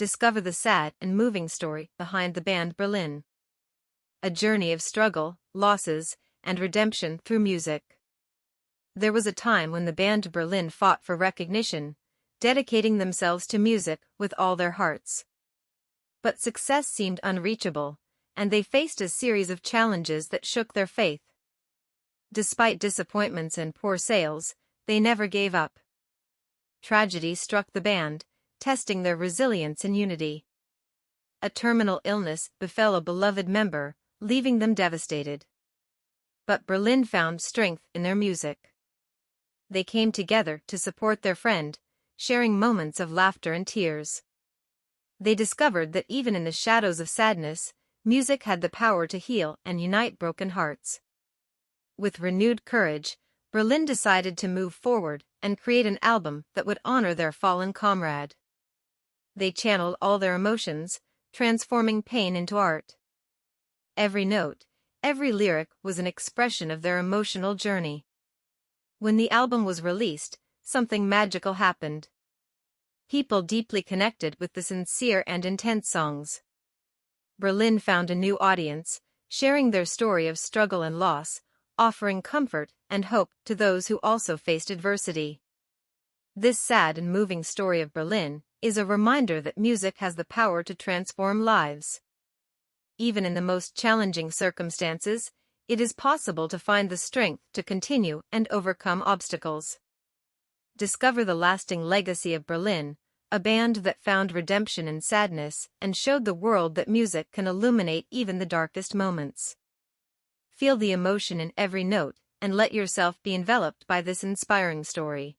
discover the sad and moving story behind the band Berlin. A journey of struggle, losses, and redemption through music. There was a time when the band Berlin fought for recognition, dedicating themselves to music with all their hearts. But success seemed unreachable, and they faced a series of challenges that shook their faith. Despite disappointments and poor sales, they never gave up. Tragedy struck the band, testing their resilience and unity. A terminal illness befell a beloved member, leaving them devastated. But Berlin found strength in their music. They came together to support their friend, sharing moments of laughter and tears. They discovered that even in the shadows of sadness, music had the power to heal and unite broken hearts. With renewed courage, Berlin decided to move forward and create an album that would honor their fallen comrade. They channeled all their emotions, transforming pain into art. Every note, every lyric was an expression of their emotional journey. When the album was released, something magical happened. People deeply connected with the sincere and intense songs. Berlin found a new audience, sharing their story of struggle and loss, offering comfort and hope to those who also faced adversity. This sad and moving story of Berlin is a reminder that music has the power to transform lives. Even in the most challenging circumstances, it is possible to find the strength to continue and overcome obstacles. Discover the lasting legacy of Berlin, a band that found redemption in sadness and showed the world that music can illuminate even the darkest moments. Feel the emotion in every note and let yourself be enveloped by this inspiring story.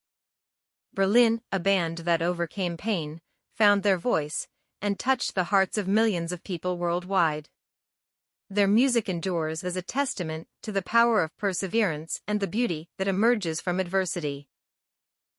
Berlin, a band that overcame pain, found their voice, and touched the hearts of millions of people worldwide. Their music endures as a testament to the power of perseverance and the beauty that emerges from adversity.